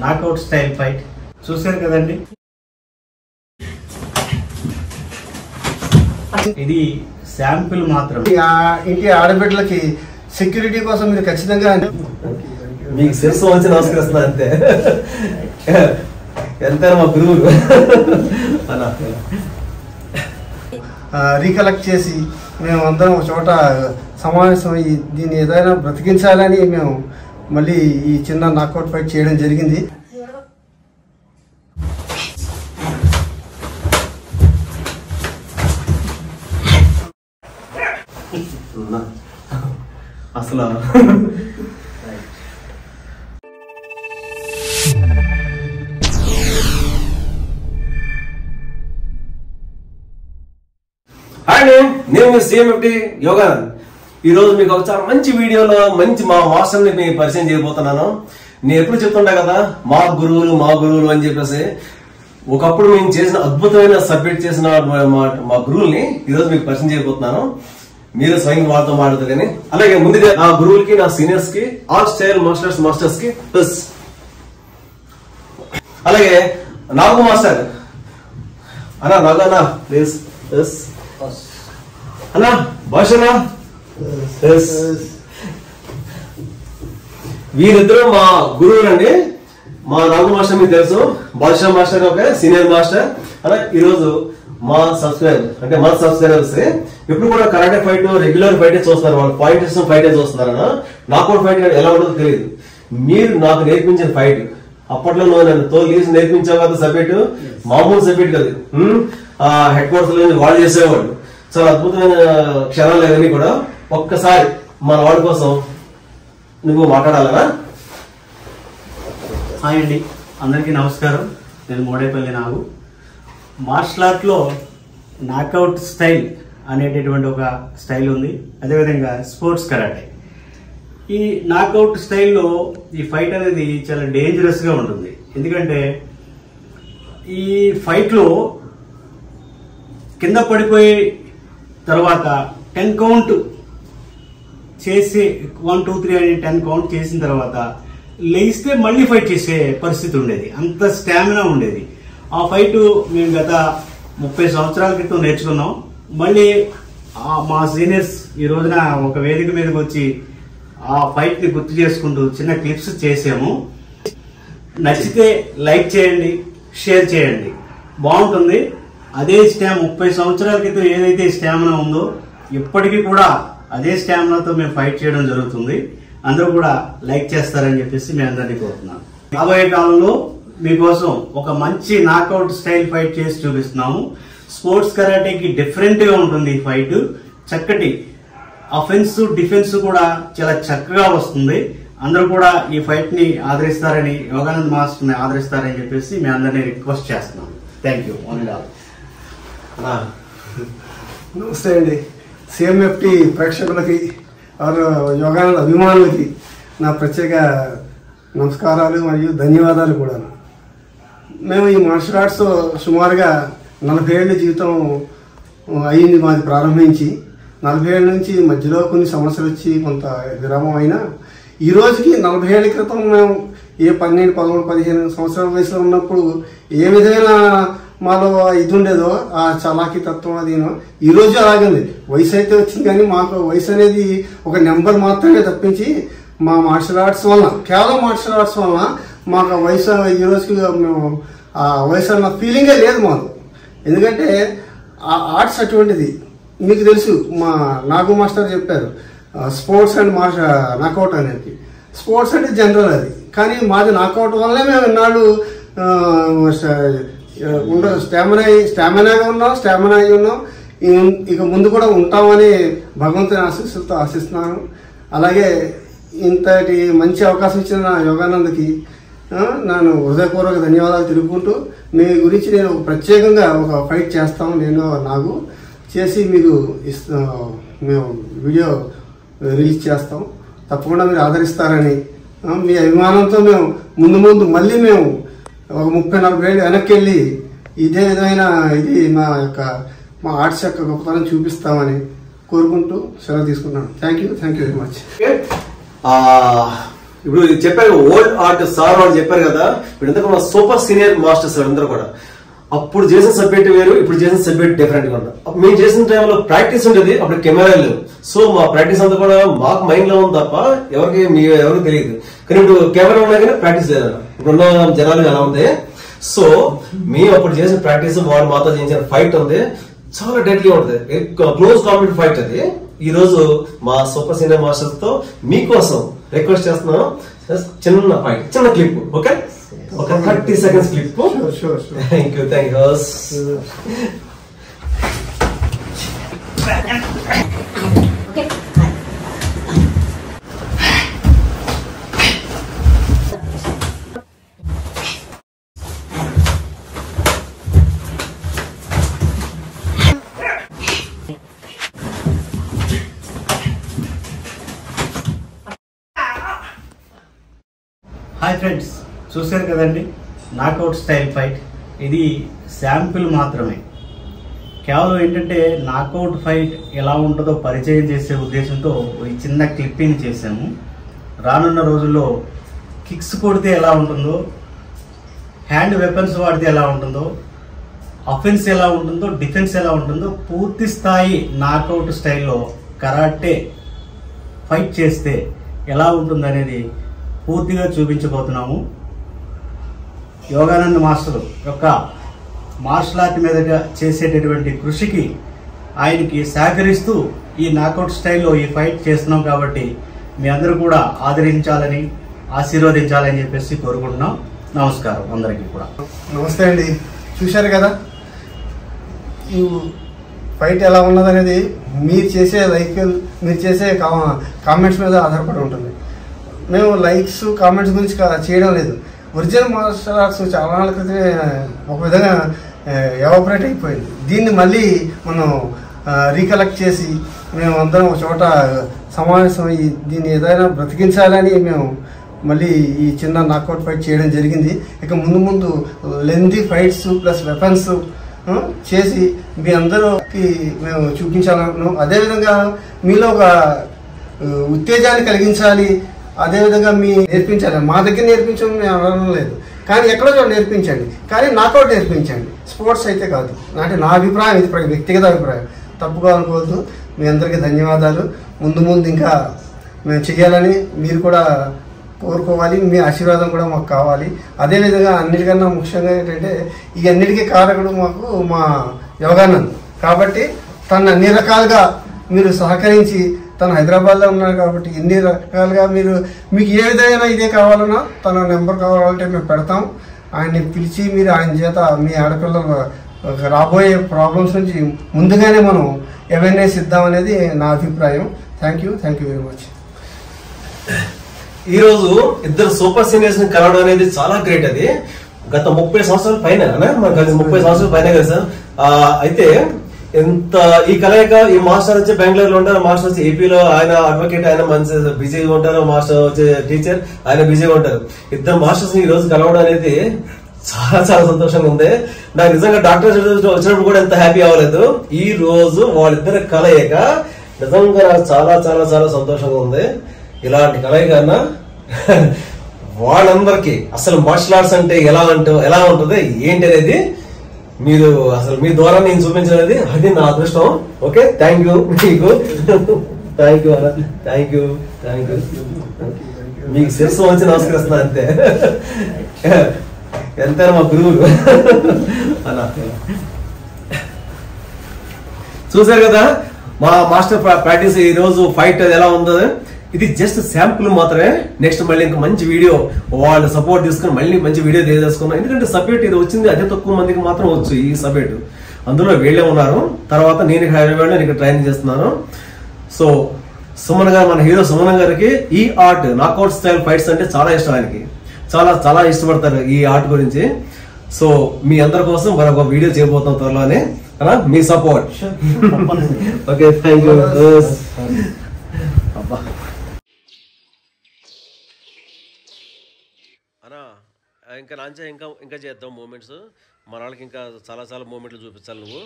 Knockout style fight చూశారు కదండి. ఇది శాంపిల్ మాత్రం. ఇంటి ఆడబిడ్డలకి సెక్యూరిటీ కోసం మీరు ఖచ్చితంగా మీకు శిరస్సు వచ్చి నమస్కరిస్తున్నా అంతే. ఎంతైనా మా గురువులు రీకలెక్ట్ చేసి మేము అందరం ఒక చోట సమావేశం అయ్యి దీన్ని ఏదైనా బ్రతికించాలని మేము మళ్ళీ ఈ చిన్న నాకౌట్ ఫైట్ చేయడం జరిగింది. అసలు హాయ్, నేను CMFT యోగానంద్. ఈ రోజు మీకు ఒక చాలా మంచి వీడియోలో మంచి మా మాస్టర్ని మీకు పరిచయం చేయబోతున్నాను. నేను ఎప్పుడు చెప్తుంటా కదా మా గురువులు అని చెప్పేసి. ఒకప్పుడు మేము చేసిన అద్భుతమైన సబ్మిట్ చేసిన మా గురువుల్ని ఈరోజు మీకు పరిచయం చేయబోతున్నాను. మీరు స్వయం వాళ్ళతో మాట్లాడదు కానీ. అలాగే ముందుగా నా గురువులకి, నా సీనియర్స్ కి, ఆర్ట్ స్టైల్ మాస్టర్స్ కి ప్లస్. అలాగే నాగు మాస్టర్ అన్నా, నాగన్నా ప్లీజ్ అన్నా, భాషనా వీరిద్దరూ మా గురువులండి. మా నాగు మాస్టర్ మీకు తెలుసు, బాద్షా మాస్టర్ ఒక సీనియర్ మాస్టర్. అలా ఈరోజు మా సబ్స్క్రైబర్స్ ఎప్పుడు కూడా కరాటే ఫైట్ రెగ్యులర్ ఫైట్ చూస్తున్నారు. వాళ్ళు పాయింట్ సిస్టమ్ ఫైట్ చూస్తున్నారు. నాకౌట్ ఫైట్ ఎలా ఉంటుందో తెలియదు. మీరు నాకు నేర్పించిన ఫైట్ అప్పట్లో నువ్వు నన్ను తోలు నేర్పించావు కదా. సబ్జెక్టు మామూలు సబ్జెక్ట్ కదా. హెడ్ క్వార్టర్స్ లో వాళ్ళు చేసేవాళ్ళు. చాలా అద్భుతమైన క్షణాలు ఇవన్నీ కూడా. ఒక్కసారి మన వాళ్ళ కోసం నువ్వు మాట్లాడాలనా? హాయ్ అండి, అందరికీ నమస్కారం. నేను మోడేపల్లి నాగు. మార్షల్ ఆర్ట్లో నాకౌట్ స్టైల్ అనేటటువంటి ఒక స్టైల్ ఉంది. అదేవిధంగా స్పోర్ట్స్ కరాటే. ఈ నాకౌట్ స్టైల్లో ఈ ఫైట్ అనేది చాలా డేంజరస్గా ఉంటుంది. ఎందుకంటే ఈ ఫైట్లో కింద పడిపోయే తర్వాత 10 కౌంట్ చేసి 1, 2, 3 అని 10 కౌంట్ చేసిన తర్వాత లేస్తే మళ్ళీ ఫైట్ చేసే పరిస్థితి ఉండేది. అంత స్టామినా ఉండేది. ఆ ఫైట్ మేము గత 30 సంవత్సరాల క్రితం నేర్చుకున్నాం. మళ్ళీ మా సీనియర్స్ ఈ రోజున ఒక వేదిక మీదకి వచ్చి ఆ ఫైట్ ని గుర్తు చేసుకుంటూ చిన్న క్లిప్స్ చేసాము. నచ్చితే లైక్ చేయండి, షేర్ చేయండి, బాగుంటుంది. అదే 30 సంవత్సరాల క్రితం ఏదైతే స్టామినా ఉందో ఇప్పటికీ కూడా అదే స్టామినాతో మేము ఫైట్ చేయడం జరుగుతుంది. అందరూ కూడా లైక్ చేస్తారని చెప్పేసి మేము అందరినీ కోరుతున్నాం. రాబోయే కాలంలో మీకోసం ఒక మంచి నాకౌట్ స్టైల్ ఫైట్ చేసి చూపిస్తున్నాము. స్పోర్ట్స్ కరాటేకి డిఫరెంట్ గా ఉంటుంది ఈ ఫైట్. చక్కటి అఫెన్స్ డిఫెన్స్ కూడా చాలా చక్కగా వస్తుంది. అందరూ కూడా ఈ ఫైట్ ని ఆదరిస్తారని, యోగానంద్ మాస్టర్ ని ఆదరిస్తారని చెప్పేసి మేము అందరినీ రిక్వెస్ట్ చేస్తున్నాం. Thank you. నమస్తే అండి. CMFT ప్రేక్షకులకి, యోగానంద అభిమానులకి నా ప్రత్యేక నమస్కారాలు మరియు ధన్యవాదాలు కూడా. మేము ఈ మార్షల్ ఆర్ట్స్ సుమారుగా 40 ఏళ్ళ జీవితం అయ్యింది మాది ప్రారంభించి. 40 ఏళ్ళ నుంచి మధ్యలో కొన్ని సమస్యలు వచ్చి కొంత విరామం అయినా ఈ రోజుకి 40 ఏళ్ల క్రితం మేము 12, 13, 15 సంవత్సరాల వయసులో ఉన్నప్పుడు ఏ విధమైన మాలో ఇది ఉండేదో ఆ చలాకీ తత్వం అది ఈ రోజు అలాగే వయసు అయితే వచ్చింది. కానీ మాకు వయసు అనేది ఒక నెంబర్ మాత్రమే తప్పించి మా మార్షల్ ఆర్ట్స్ వలన, కేవలం మార్షల్ ఆర్ట్స్ వలన మాకు వయసు ఈ రోజుకి మేము ఆ వయసు అన్న ఫీలింగే లేదు మాకు. ఎందుకంటే ఆ ఆర్ట్స్ అటువంటిది. మీకు తెలుసు, మా నాగు మాస్టర్ చెప్పారు స్పోర్ట్స్ అండ్ నాకౌట్ అనేది. స్పోర్ట్స్ అంటే జనరల్ అది, కానీ మాది నాకౌట్ వల్లనే మేము ఇన్నాళ్ళు స్టామినాగా ఉన్నాం, స్టామినా అయి ఉన్నాం. ఇక ముందు కూడా ఉంటామని భగవంతుని ఆశీస్సులతో ఆశిస్తున్నాను. అలాగే ఇంతటి మంచి అవకాశం ఇచ్చిన యోగానందకి నేను హృదయపూర్వక ధన్యవాదాలు తెలుపుకుంటూ, మీ గురించి నేను ప్రత్యేకంగా ఒక ఫైట్ చేస్తాము. నేను నాగు చేసి మీకు మేము వీడియో రిలీజ్ చేస్తాం. తప్పకుండా మీరు ఆదరిస్తారని, మీ అభిమానంతో మేము ముందు మళ్ళీ మేము ఒక 30-40 ఏళ్ళు వెనక్కి వెళ్ళి ఇదే విధమైన ఇది మా ఆర్ట్స్ యొక్క గొప్పతనం చూపిస్తామని కోరుకుంటూ సెలవు తీసుకున్నాను. Thank you very much. ఇప్పుడు చెప్పారు ఓల్డ్ ఆర్ట్ సార్ వాళ్ళు చెప్పారు కదా, వీళ్ళంతా కూడా సూపర్ సీనియర్ మాస్టర్స్ అందరూ కూడా. అప్పుడు చేసిన సబ్జెక్ట్ వేరు, ఇప్పుడు చేసిన సబ్జెక్ట్ డిఫరెంట్ గా ఉంటాం. మేము చేసిన టైంలో ప్రాక్టీస్ ఉండేది, అప్పుడు కెమెరా లేవు. సో మా ప్రాక్టీస్ అంతా కూడా మాకు మైండ్ లో ఉంది తప్ప ఎవరికి తెలియదు. కానీ ఇప్పుడు కెమెరా ఉన్నా కానీ ప్రాక్టీస్ లేదన్న, ఇప్పుడున్న జనాలు ఎలా ఉంది. సో మేము అప్పుడు చేసిన ప్రాక్టీస్, వాళ్ళు మాతో చేసిన ఫైట్ ఉంది, చాలా డెడ్లీ ఉంటుంది, క్లోజ్ కాంపిటేటివ్ ఫైట్ అది. ఈ రోజు మా సూపర్ సీనియర్ మాస్టర్స్ తో మీకోసం రిక్వెస్ట్ చేస్తున్నాను, చిన్న ఫైట్, చిన్న క్లిప్. ఓకే, ఒక 30 seconds clip. Thank you. Hi friends, చూశారు కదండి నాకౌట్ స్టైల్ ఫైట్. ఇది శాంపిల్ మాత్రమే, కేవలం ఏంటంటే నాకౌట్ ఫైట్ ఎలా ఉంటుందో పరిచయం చేసే ఉద్దేశంతో ఈ చిన్న క్లిప్పింగ్ చేసాము. రానున్న రోజుల్లో కిక్స్ కొడితే ఎలా ఉంటుందో, హ్యాండ్ వెపన్స్ వాడితే ఎలా ఉంటుందో, అఫెన్స్ ఎలా ఉంటుందో, డిఫెన్స్ ఎలా ఉంటుందో, పూర్తి స్థాయి నాకౌట్ స్టైల్లో కరాటే ఫైట్ చేస్తే ఎలా ఉంటుందనేది పూర్తిగా చూపించబోతున్నాము. యోగానంద్ మాస్టర్ యొక్క మార్షల్ ఆర్ట్ మీద చేసేటటువంటి కృషికి ఆయనకి సహకరిస్తూ ఈ నాకౌట్ స్టైల్లో ఈ ఫైట్ చేస్తున్నాం కాబట్టి మీ అందరూ కూడా ఆదరించాలని, ఆశీర్వదించాలని చెప్పేసి కోరుకుంటున్నాం. నమస్కారం అందరికీ కూడా. నమస్తే అండి. చూశారు కదా ఈ ఫైట్ ఎలా ఉన్నదనేది మీరు చేసే మీరు చేసే కామెంట్స్ మీద ఆధారపడి ఉంటుంది. మేము లైక్స్ కామెంట్స్ గురించి చేయడం లేదు. ఒరిజినల్ మార్షల్ ఆర్ట్స్ చాలా నాళ్ళ క్రితమే ఒక విధంగా ఎవాపరేట్ అయిపోయింది. దీన్ని మళ్ళీ మనం రీకలెక్ట్ చేసి మేము అందరం ఒక చోట సమావేశం అయ్యి దీన్ని ఏదైనా బ్రతికించాలని మేము మళ్ళీ ఈ చిన్న నాకౌట్ ఫైట్ చేయడం జరిగింది. ఇక ముందు లెంతీ ఫైట్స్ ప్లస్ వెపన్స్ చేసి మీ అందరూకి మేము చూపించాలనుకున్నాం. అదేవిధంగా మీలో ఒక ఉత్తేజాన్ని కలిగించాలి, అదేవిధంగా మీ నేర్పించాలి. మా దగ్గర నేర్పించడం మేము అనడం లేదు, కానీ ఎక్కడో చోట నేర్పించండి, కానీ నాకౌట్ నేర్పించండి, స్పోర్ట్స్ అయితే కాదు. అంటే నా అభిప్రాయం, ఇది వ్యక్తిగత అభిప్రాయం, తప్పుగా అనుకోవద్దు. మీ అందరికీ ధన్యవాదాలు. ముందు ఇంకా మేము చేయాలని మీరు కూడా కోరుకోవాలి. మీ ఆశీర్వాదం కూడా మాకు కావాలి. అదేవిధంగా అన్నిటికన్నా ముఖ్యంగా ఏంటంటే ఈ అన్నిటికీ కారకుడు మాకు మా యోగానంద్ కాబట్టి తను అన్ని రకాలుగా మీరు సహకరించి, తను హైదరాబాద్లో ఉన్నాడు కాబట్టి ఎన్ని రకాలుగా మీకు ఏ విధమైన ఇదే కావాలన్నా తన నెంబర్ కావాలంటే మేము పెడతాం. ఆయన్ని పిలిచి మీరు ఆయన చేత మీ ఆడపిల్లలు రాబోయే ప్రాబ్లమ్స్ నుంచి ముందుగానే మనం అవేర్నెస్ ఇద్దామనేది నా అభిప్రాయం. Thank you very much. ఈ రోజు ఇద్దరు సూపర్ సీనియర్స్ ని కలవడం అనేది చాలా గ్రేట్. అది గత 30 సంవత్సరాల పైన మనకు కలిసి 30 సంవత్సరాల పైన కదా సార్. అయితే ఎంత ఈ కలయిక, ఈ మాస్టర్ వచ్చి బెంగళూరులో ఉంటారు, మాస్టర్ వచ్చి ఏపీలో, ఆయన అడ్వకేట్, ఆయన మంచి బిజీగా ఉంటారు, మాస్టర్ వచ్చి టీచర్, ఆయన బిజీగా ఉంటారు. ఇద్దరు మాస్టర్స్ ఈ రోజు కలవడం అనేది చాలా చాలా సంతోషంగా ఉంది. నాకు నిజంగా డాక్టర్ వచ్చినప్పుడు కూడా ఎంత హ్యాపీ అవ్వలేదు. ఈ రోజు వాళ్ళిద్దరు కలయిక నిజంగా నాకు చాలా చాలా చాలా సంతోషంగా ఉంది. ఇలాంటి కలయిక అన్నా వాళ్ళందరికీ అసలు మార్షల్ ఆర్ట్స్ అంటే ఎలా ఉంటుంది ఏంటి అనేది మీరు అసలు మీ ద్వారా నేను చూపించలేదు, అది నా అదృష్టం. ఓకే, థ్యాంక్ యూ మీకు. Thank you. మీకు శిరస్సు వచ్చి నమస్కరిస్తున్నా అంతే. ఎంతైనా మా గురువులు అలా. చూసారు కదా మా మాస్టర్ ప్రాక్టీస్, ఈ రోజు ఫైట్ ఎలా ఉందో. ఇది జస్ట్ శాంపుల్ మాత్రమే. నెక్స్ట్ మళ్ళీ ఇంకా మంచి వీడియో వాళ్ళ సపోర్ట్ తీసుకుని మళ్ళీ మంచి వీడియో చేసుకున్నాం. ఎందుకంటే సబ్జెక్ట్ ఇది వచ్చింది అదే తక్కువ మందికి మాత్రం వచ్చు ఈ సబ్జెక్ట్. అందులో వీళ్ళే ఉన్నారు. తర్వాత నేను హైదరాబాద్లో ఇక్కడ ట్రైనింగ్ చేస్తున్నాను. సో సుమన్ గారు, మన హీరో సుమన్ గారికి ఈ ఆర్ట్ నాకౌట్ స్టైల్ ఫైట్స్ అంటే చాలా ఇష్టం. ఆయనకి చాలా చాలా ఇష్టపడతారు ఈ ఆర్ట్ గురించి. సో మీ అందరి కోసం మరొక వీడియో చేయబోతాం త్వరలోనే. మీ సపోర్ట్. Okay, thank you. ఇంకా నాంచా ఇంకా చేద్దాం మూమెంట్స్. మన వాళ్ళకి ఇంకా చాలా చాలా మూమెంట్లు చూపించాలి నువ్వు.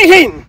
Jai Hind!